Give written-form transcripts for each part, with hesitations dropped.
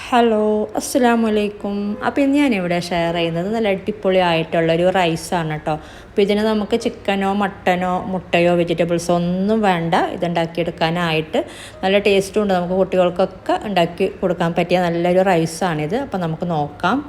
Hello, അസ്സലാമലൈക്കും. അപ്പോൾ ഇന്ന് ഞാനിവിടെ ഷെയർ ചെയ്യുന്നത് നല്ല അടിപൊളിയായിട്ടുള്ളൊരു റൈസാണ് കേട്ടോ. അപ്പോൾ ഇതിന് നമുക്ക് ചിക്കനോ മട്ടനോ മുട്ടയോ വെജിറ്റബിൾസോ ഒന്നും വേണ്ട. ഇതുണ്ടാക്കിയെടുക്കാനായിട്ട് നല്ല ടേസ്റ്റും ഉണ്ട്. നമുക്ക് കുട്ടികൾക്കൊക്കെ ഉണ്ടാക്കി കൊടുക്കാൻ പറ്റിയ നല്ലൊരു റൈസാണിത്. അപ്പോൾ നമുക്ക് നോക്കാം.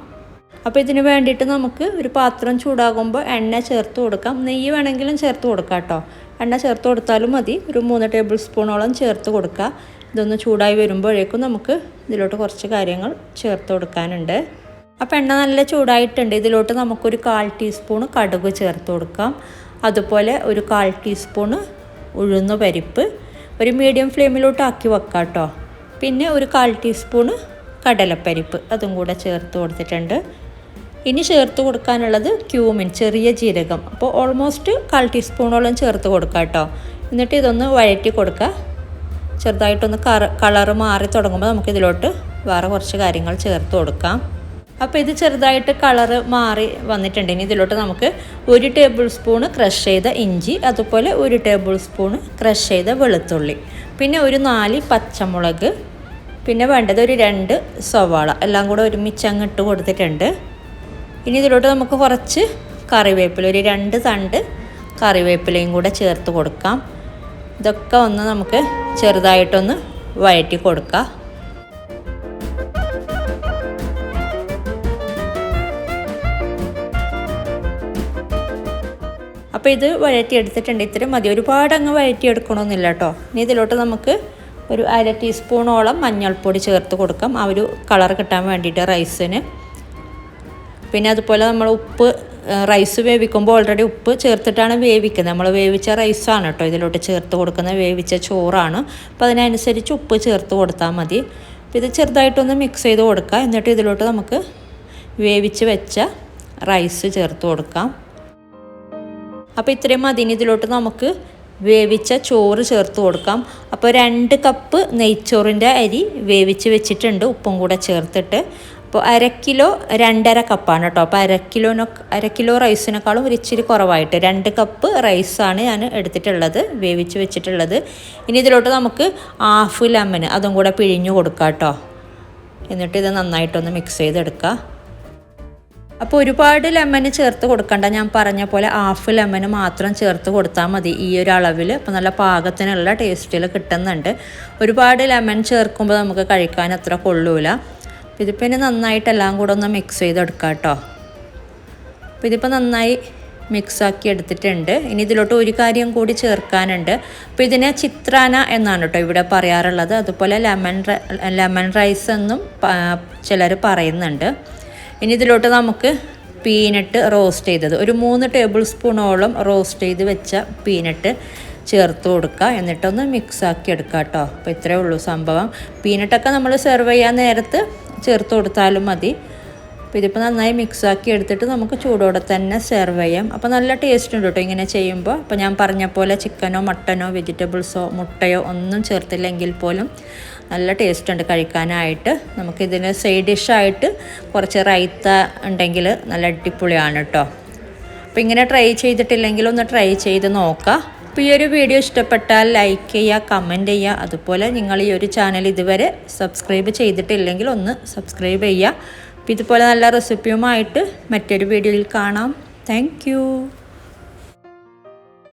അപ്പോൾ ഇതിന് വേണ്ടിയിട്ട് നമുക്ക് ഒരു പാത്രം ചൂടാകുമ്പോൾ എണ്ണ ചേർത്ത് കൊടുക്കാം. നെയ്യ് വേണമെങ്കിലും ചേർത്ത് കൊടുക്കാം കേട്ടോ. എണ്ണ ചേർത്ത് കൊടുത്താലും മതി. ഒരു 3 ടേബിൾ സ്പൂണോളം ചേർത്ത് കൊടുക്കുക. ഇതൊന്ന് ചൂടായി വരുമ്പോഴേക്കും നമുക്ക് ഇതിലോട്ട് കുറച്ച് കാര്യങ്ങൾ ചേർത്ത് കൊടുക്കാനുണ്ട്. അപ്പോൾ എണ്ണ നല്ല ചൂടായിട്ടുണ്ട്. ഇതിലോട്ട് നമുക്കൊരു 1/4 ടീസ്പൂൺ കടുക് ചേർത്ത് കൊടുക്കാം. അതുപോലെ ഒരു 1/4 ടീസ്പൂൺ ഉഴുന്ന് പരിപ്പ് ഒരു മീഡിയം ഫ്ലെയിമിലോട്ട് ആക്കി വെക്കാം കേട്ടോ. പിന്നെ ഒരു 1/4 ടീസ്പൂൺ കടലപ്പരിപ്പ് അതും കൂടെ ചേർത്ത് കൊടുത്തിട്ടുണ്ട്. ഇനി ചേർത്ത് കൊടുക്കാനുള്ളത് ക്യൂമിൻ, ചെറിയ ജീരകം. അപ്പോൾ ഓൾമോസ്റ്റ് 1/4 ടീസ്പൂണോളം ചേർത്ത് കൊടുക്കാം കേട്ടോ. എന്നിട്ട് ഇതൊന്ന് വഴറ്റി കൊടുക്കുക. ചെറുതായിട്ടൊന്ന് കളറ് മാറി തുടങ്ങുമ്പോൾ നമുക്കിതിലോട്ട് വേറെ കുറച്ച് കാര്യങ്ങൾ ചേർത്ത് കൊടുക്കാം. അപ്പോൾ ഇത് ചെറുതായിട്ട് കളറ് മാറി വന്നിട്ടുണ്ട്. ഇനി ഇതിലോട്ട് നമുക്ക് 1 ടേബിൾ സ്പൂൺ ക്രഷ് ചെയ്ത ഇഞ്ചി, അതുപോലെ 1 ടേബിൾ സ്പൂൺ ക്രഷ് ചെയ്ത വെളുത്തുള്ളി, പിന്നെ ഒരു 4 പച്ചമുളക്, പിന്നെ വേണ്ടത് ഒരു 2 സവാള എല്ലാം കൂടെ ഒരുമിച്ച് അങ്ങ് ഇട്ട് കൊടുത്തിട്ടുണ്ട്. ഇനി ഇതിലോട്ട് നമുക്ക് കുറച്ച് കറിവേപ്പില, ഒരു 2 തണ്ട് കറിവേപ്പിലയും കൂടെ ചേർത്ത് കൊടുക്കാം. ഇതൊക്കെ ഒന്ന് നമുക്ക് ചെറുതായിട്ടൊന്ന് വഴറ്റി കൊടുക്കാം. അപ്പോൾ ഇത് വഴറ്റിയെടുത്തിട്ടുണ്ട്. ഇത്രയും മതി, ഒരുപാട് അങ്ങ് വഴറ്റിയെടുക്കണമെന്നില്ല കേട്ടോ. ഇനി ഇതിലോട്ട് നമുക്ക് ഒരു 1/2 ടീസ്പൂണോളം മഞ്ഞൾപ്പൊടി ചേർത്ത് കൊടുക്കാം, ആ ഒരു കളർ കിട്ടാൻ വേണ്ടിയിട്ട് റൈസിന്. പിന്നെ അതുപോലെ നമ്മൾ ഉപ്പ്, റൈസ് വേവിക്കുമ്പോൾ ഓൾറെഡി ഉപ്പ് ചേർത്തിട്ടാണ് വേവിക്കുന്നത്. നമ്മൾ വേവിച്ച റൈസാണ് കേട്ടോ ഇതിലോട്ട് ചേർത്ത് കൊടുക്കുന്നത്, വേവിച്ച ചോറാണ്. അപ്പോൾ അതിനനുസരിച്ച് ഉപ്പ് ചേർത്ത് കൊടുത്താൽ മതി. അപ്പോൾ ഇത് ചെറുതായിട്ടൊന്ന് മിക്സ് ചെയ്ത് കൊടുക്കുക. എന്നിട്ട് ഇതിലോട്ട് നമുക്ക് വേവിച്ച് വെച്ച റൈസ് ചേർത്ത് കൊടുക്കാം. അപ്പോൾ ഇത്രയും മതി. ഇതിലോട്ട് നമുക്ക് വേവിച്ച ചോറ് ചേർത്ത് കൊടുക്കാം. അപ്പോൾ 2 കപ്പ് നെയ്ച്ചോറിൻ്റെ അരി വേവിച്ച് വെച്ചിട്ടുണ്ട്, ഉപ്പും കൂടെ ചേർത്തിട്ട്. അപ്പോൾ 1/2 കിലോ 2.5 കപ്പാണ് കേട്ടോ. അപ്പോൾ 1/2 കിലോ റൈസിനേക്കാളും ഒരു ഇച്ചിരി കുറവായിട്ട് 2 കപ്പ് റൈസാണ് ഞാൻ എടുത്തിട്ടുള്ളത്, വേവിച്ച് വെച്ചിട്ടുള്ളത്. ഇനി ഇതിലോട്ട് നമുക്ക് 1/2 ലെമൺ അതും കൂടെ പിഴിഞ്ഞു കൊടുക്കാം കേട്ടോ. എന്നിട്ട് ഇത് നന്നായിട്ടൊന്ന് മിക്സ് ചെയ്തെടുക്കുക. അപ്പോൾ ഒരുപാട് ലെമൺ ചേർത്ത് കൊടുക്കണ്ട, ഞാൻ പറഞ്ഞ പോലെ 1/2 ലെമൺ മാത്രം ചേർത്ത് കൊടുത്താൽ മതി ഈ ഒരു അളവിൽ. അപ്പോൾ നല്ല പാകത്തിനുള്ള ടേസ്റ്റിൽ കിട്ടുന്നുണ്ട്. ഒരുപാട് ലെമൺ ചേർക്കുമ്പോൾ നമുക്ക് കഴിക്കാൻ അത്ര കൊള്ളൂല. ഇതിപ്പോൾ ഇനി നന്നായിട്ട് എല്ലാം കൂടെ ഒന്ന് മിക്സ് ചെയ്തെടുക്കാം കേട്ടോ. അപ്പോൾ ഇതിപ്പോൾ നന്നായി മിക്സാക്കി എടുത്തിട്ടുണ്ട്. ഇനി ഇതിലോട്ട് ഒരു കാര്യം കൂടി ചേർക്കാനുണ്ട്. അപ്പോൾ ഇതിനെ ചിത്രാന എന്നാണ് കേട്ടോ ഇവിടെ പറയാറുള്ളത്. അതുപോലെ ലെമൺ റൈസ് എന്നും ചിലർ പറയുന്നുണ്ട്. ഇനി ഇതിലോട്ട് നമുക്ക് പീനട്ട് റോസ്റ്റ് ചെയ്തത് ഒരു 3 ടേബിൾ സ്പൂണോളം റോസ്റ്റ് ചെയ്ത് വെച്ച പീനട്ട് ചേർത്ത് കൊടുക്കുക. എന്നിട്ടൊന്ന് മിക്സാക്കി എടുക്കുക കേട്ടോ. അപ്പോൾ ഇത്രയേ ഉള്ളൂ സംഭവം. പീനട്ടൊക്കെ നമ്മൾ സെർവ് ചെയ്യാൻ നേരത്ത് ചേർത്ത് കൊടുത്താലും മതി. അപ്പോൾ ഇതിപ്പോൾ നന്നായി മിക്സാക്കി എടുത്തിട്ട് നമുക്ക് ചൂടോടെ തന്നെ സെർവ് ചെയ്യാം. അപ്പോൾ നല്ല ടേസ്റ്റ് ഉണ്ട് കേട്ടോ ഇങ്ങനെ ചെയ്യുമ്പോൾ. അപ്പോൾ ഞാൻ പറഞ്ഞ പോലെ ചിക്കനോ മട്ടനോ വെജിറ്റബിൾസോ മുട്ടയോ ഒന്നും ചേർത്തില്ലെങ്കിൽ പോലും നല്ല ടേസ്റ്റ് ഉണ്ട് കഴിക്കാനായിട്ട്. നമുക്കിതിന് സൈഡ് ഡിഷായിട്ട് കുറച്ച് റൈത്ത ഉണ്ടെങ്കിൽ നല്ല അടിപൊളിയാണ് കേട്ടോ. അപ്പോൾ ഇങ്ങനെ ട്രൈ ചെയ്തിട്ടില്ലെങ്കിൽ ഒന്ന് ട്രൈ ചെയ്ത് നോക്കാം. അപ്പോൾ ഈ ഒരു വീഡിയോ ഇഷ്ടപ്പെട്ടാൽ ലൈക്ക് ചെയ്യുക, കമൻറ്റ് ചെയ്യുക. അതുപോലെ നിങ്ങൾ ഈ ഒരു ചാനൽ ഇതുവരെ സബ്സ്ക്രൈബ് ചെയ്തിട്ടില്ലെങ്കിൽ ഒന്ന് സബ്സ്ക്രൈബ് ചെയ്യുക. അപ്പോൾ ഇതുപോലെ നല്ല റെസിപ്പിയുമായിട്ട് മറ്റൊരു വീഡിയോയിൽ കാണാം. താങ്ക്